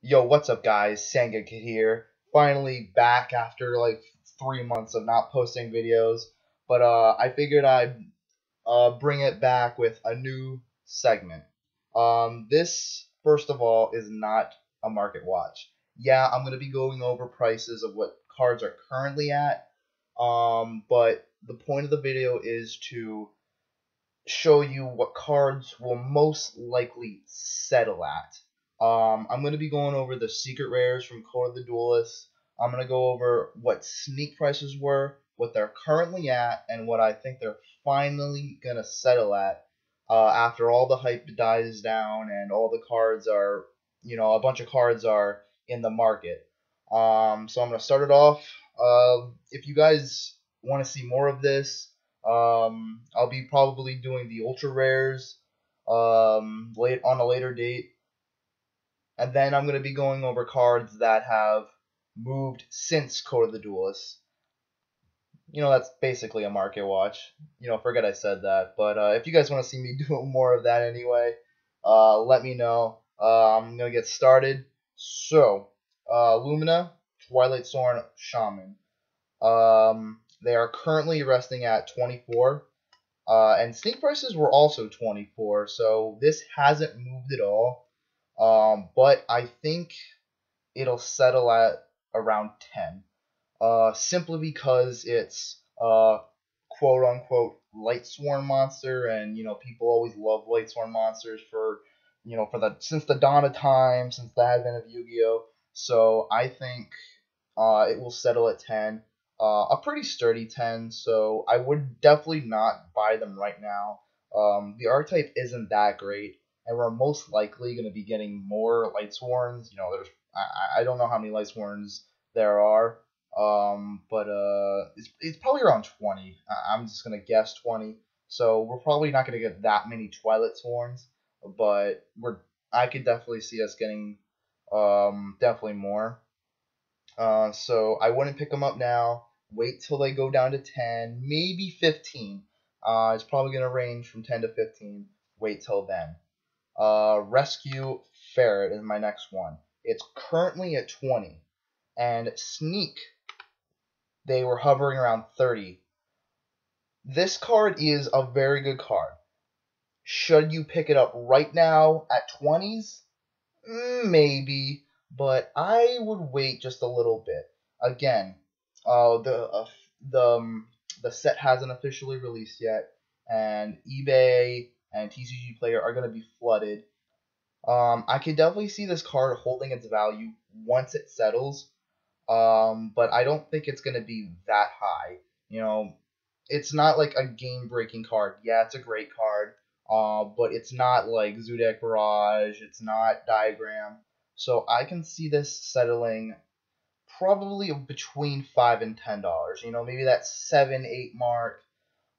Yo, what's up, guys? Sangan here. Finally back after like 3 months of not posting videos, but I figured I'd bring it back with a new segment. This first of all is not a market watch. Yeah, I'm gonna be going over prices of what cards are currently at. But the point of the video is to show you what cards will most likely settle at. I'm going to be going over the secret rares from Code of the Duelist. I'm going to go over what sneak prices were, what they're currently at, and what I think they're finally going to settle at after all the hype dies down and all the cards are, a bunch of cards are in the market. So I'm going to start it off. If you guys want to see more of this, I'll be probably doing the ultra rares late on a later date, and then I'm gonna be going over cards that have moved since Code of the Duelist. That's basically a market watch. Forget I said that. But if you guys want to see me do more of that anyway, let me know. I'm gonna get started. So, Lumina, Twilight Storm, Shaman. They are currently resting at 24. And sneak prices were also 24, so this hasn't moved at all. But I think it'll settle at around 10. Simply because it's quote unquote light sworn monster, and people always love light sworn monsters for the since the dawn of time, since the advent of Yu-Gi-Oh. So I think it will settle at 10. A pretty sturdy 10, so I would definitely not buy them right now. The archetype isn't that great, and we're most likely going to be getting more Lightsworns. I don't know how many Lightsworns there are, but it's probably around 20. I'm just going to guess 20. So we're probably not going to get that many Twilight Sworns, but I could definitely see us getting definitely more. So I wouldn't pick them up now. Wait till they go down to 10, maybe 15. It's probably going to range from 10 to 15. Wait till then. Rescue Ferret is my next one. It's currently at 20. And Sneak, they were hovering around 30. This card is a very good card. Should you pick it up right now at 20s? Maybe, but I would wait just a little bit. Again, the set hasn't officially released yet, and eBay and TCG Player are going to be flooded. I could definitely see this card holding its value once it settles, but I don't think it's going to be that high. It's not like a game-breaking card. Yeah, it's a great card, but it's not like Zodiac Barrage. It's not Diagram. So I can see this settling probably between $5 and $10. Maybe that 7-8 mark.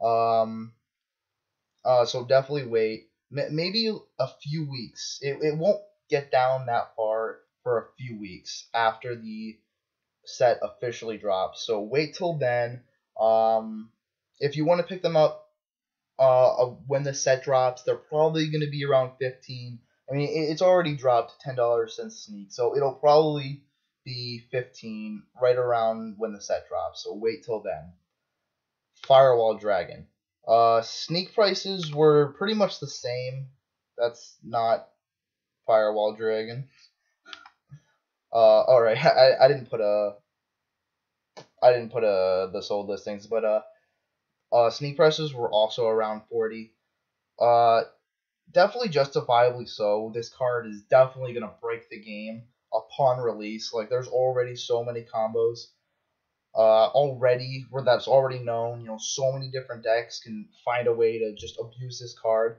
Um, so definitely wait. Maybe a few weeks. It won't get down that far for a few weeks after the set officially drops. So wait till then. If you want to pick them up when the set drops, they're probably going to be around 15. I mean, it's already dropped $10 since Sneak, so it'll probably be 15 right around when the set drops. So wait till then. Firewall Dragon. Sneak prices were pretty much the same. That's not Firewall Dragon. All right, I didn't put the sold listings, but sneak prices were also around 40. Uh, Definitely justifiably so. This card is definitely gonna break the game upon release. Like, there's already so many combos already where that's already known. So many different decks can find a way to just abuse this card.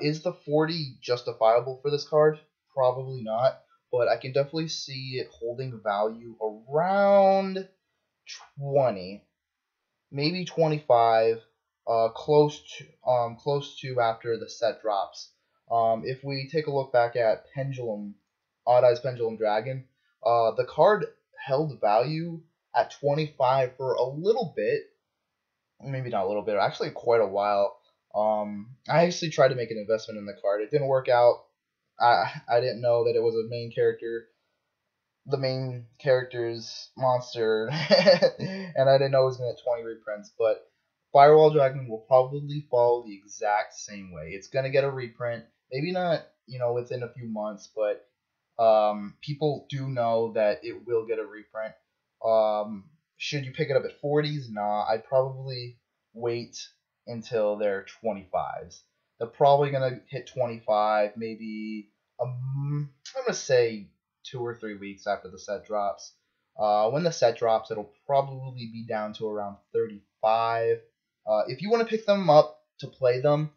Is the 40 justifiable for this card? Probably not, but I can definitely see it holding value around 20, maybe 25, close to after the set drops. If we take a look back at Pendulum, Odd Eyes Pendulum Dragon, the card held value at 25 for a little bit, maybe not a little bit, actually quite a while. I actually tried to make an investment in the card. It didn't work out. I didn't know that it was a main character. the main character's monster, and I didn't know it was gonna get 20 reprints. But Firewall Dragon will probably follow the exact same way. It's gonna get a reprint, maybe not within a few months, but people do know that it will get a reprint. Should you pick it up at 40s? Nah, I'd probably wait until they're 25s. They're probably gonna hit 25, maybe I'm gonna say 2 or 3 weeks after the set drops. When the set drops, it'll probably be down to around 35. If you want to pick them up to play them,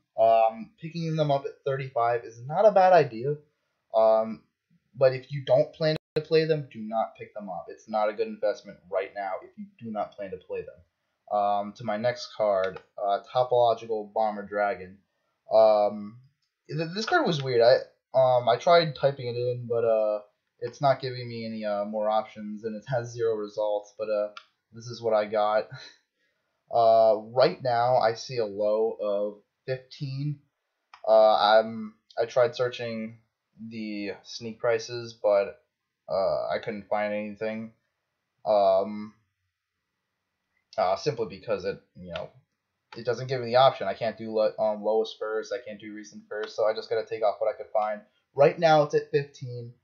picking them up at 35 is not a bad idea. Um, but if you don't plan to play them, do not pick them up. It's not a good investment right now if you do not plan to play them. To my next card, Topological Bomber Dragon. Um, this card was weird. I tried typing it in, but it's not giving me any more options, and it has 0 results. But this is what I got. Right now, I see a low of 15. I tried searching the sneak prices, but I couldn't find anything. Simply because it doesn't give me the option. I can't do lowest first. I can't do recent first. So I just gotta take off what I could find. Right now it's at 15.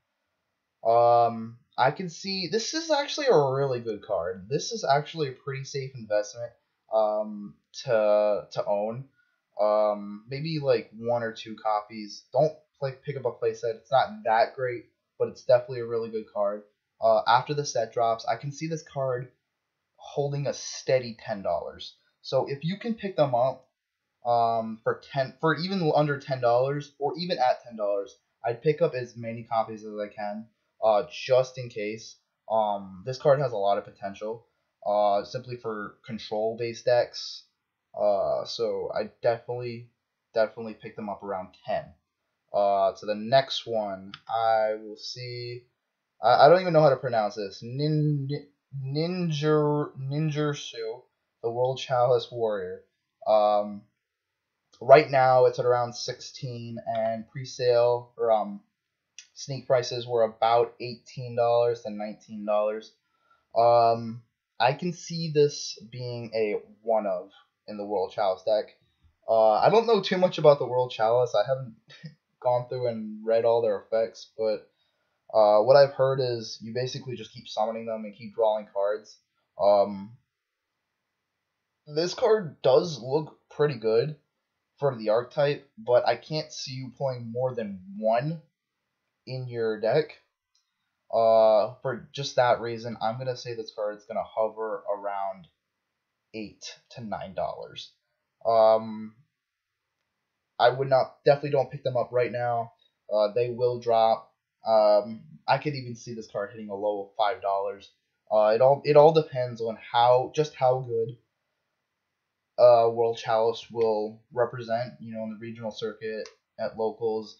I can see this is actually a really good card. This is actually a pretty safe investment to own. Maybe like 1 or 2 copies. Don't pick up a playset. It's not that great, but it's definitely a really good card. After the set drops, I can see this card holding a steady $10. So if you can pick them up for even under $10 or even at $10, I'd pick up as many copies as I can, just in case. This card has a lot of potential, simply for control based decks. So I definitely pick them up around 10. To the next one, I will see. I don't even know how to pronounce this. Ninjutsu, the World Chalice Warrior. Right now it's at around 16, and pre-sale or sneak prices were about $18 to $19. I can see this being a one of in the World Chalice deck. I don't know too much about the World Chalice. I haven't gone through and read all their effects, but what I've heard is you basically just keep summoning them and keep drawing cards. This card does look pretty good for the archetype, but I can't see you pulling more than 1 in your deck. For just that reason, I'm gonna say this card is gonna hover around $8 to $9. I would not definitely don't pick them up right now. They will drop. I could even see this card hitting a low of $5. It all depends on how good World Chalice will represent, in the regional circuit at locals.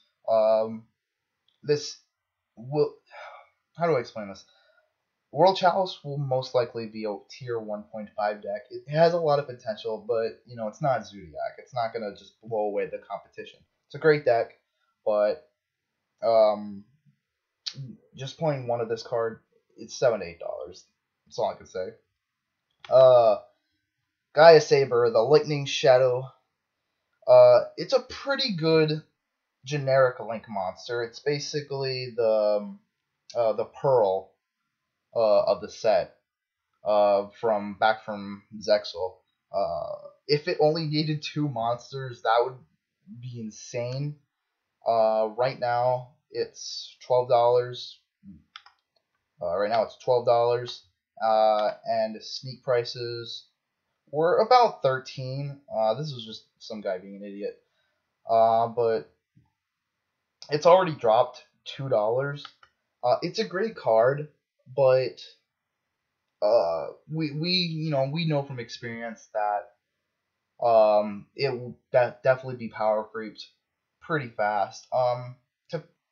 This will How do I explain this? World Chalice will most likely be a tier 1.5 deck. It has a lot of potential, but it's not Zodiac. It's not gonna just blow away the competition. It's a great deck, but just playing 1 of this card, it's $7 to $8. That's all I can say. Gaia Saber, the Lightning Shadow. It's a pretty good generic Link monster. It's basically the Pearl of the set from Zexal. If it only needed 2 monsters, that would be insane. Right now it's $12. And sneak prices were about 13. This was just some guy being an idiot. But it's already dropped $2. It's a great card, but we know from experience that it will definitely be power creeped pretty fast.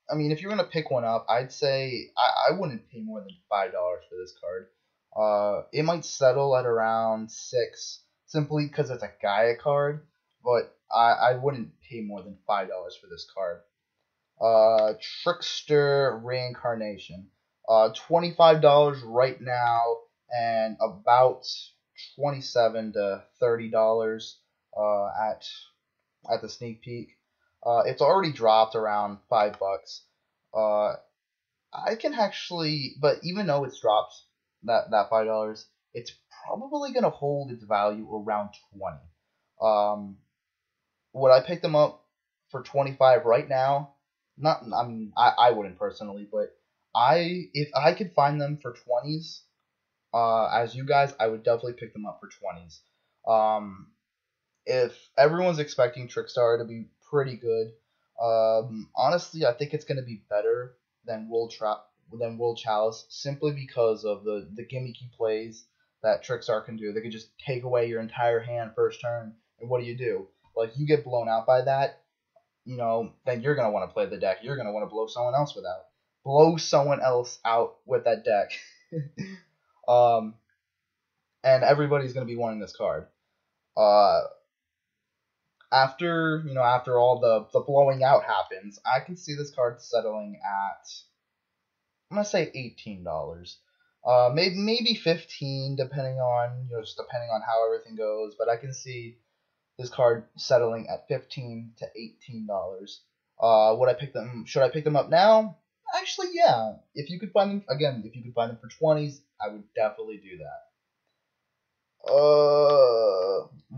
If you're gonna pick one up, I'd say I wouldn't pay more than $5 for this card. It might settle at around 6, simply because it's a Gaia card, but I wouldn't pay more than $5 for this card. Trickster Reincarnation. $25 right now, and about $27 to $30 at the sneak peek. It's already dropped around $5. Uh, I can actually, but even though it's dropped that $5, it's probably gonna hold its value around 20. Um, would I pick them up for 25 right now? Not, I mean, I wouldn't personally, but if I could find them for 20s, as you guys, I would definitely pick them up for 20s. Um, if everyone's expecting Trickstar to be pretty good, honestly, I think it's going to be better than World Chalice, simply because of the gimmicky plays that Trickstar can do. They can just take away your entire hand first turn, and what do? Like, you get blown out by that, then you're going to want to play the deck. You're going to want to blow someone else out with that deck. um, and everybody's going to be wanting this card. Uh, after all the blowing out happens, I can see this card settling at, I'm gonna say $18. Maybe 15, depending on depending on how everything goes. But I can see this card settling at $15 to $18. Would I pick them? Should I pick them up now? Actually, yeah. If you could find them for 20s, I would definitely do that.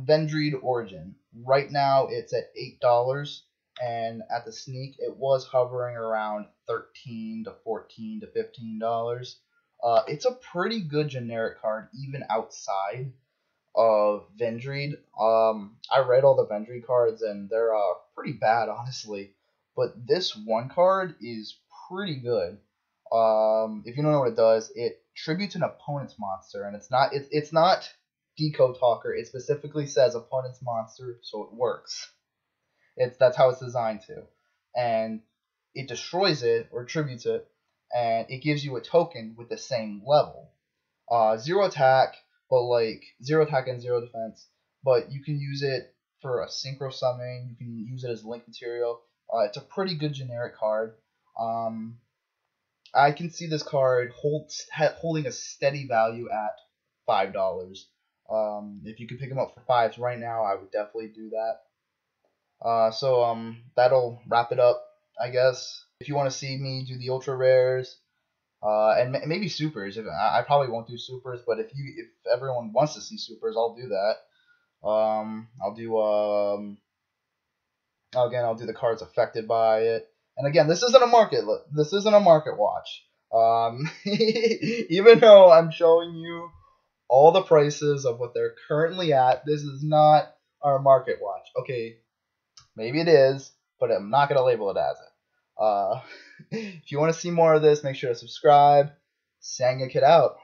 Vendreed Origin. Right now it's at $8, and at the sneak it was hovering around 13 to 14 to $15. It's a pretty good generic card even outside of Vendreed. I read all the Vendreed cards and they're pretty bad, honestly, but this one card is pretty good. If you don't know what it does, it tributes an opponent's monster, and it's not Decode Talker. It specifically says opponent's monster, so it works. That's how it's designed to, and it destroys it or tributes it, and it gives you a token with the same level. Zero attack, but like zero attack and zero defense. But you can use it for a synchro summon. You can use it as link material. It's a pretty good generic card. I can see this card holding a steady value at $5. If you could pick them up for fives right now, I would definitely do that. So that'll wrap it up, I guess. If you want to see me do the ultra rares, and maybe supers, I probably won't do supers, but if everyone wants to see supers, I'll do that. I'll do I'll do the cards affected by it. And again, this isn't a market watch. Even though I'm showing you all the prices of what they're currently at, this is not our market watch. Okay, maybe it is, but I'm not gonna label it as it. If you want to see more of this, make sure to subscribe. Sangan out.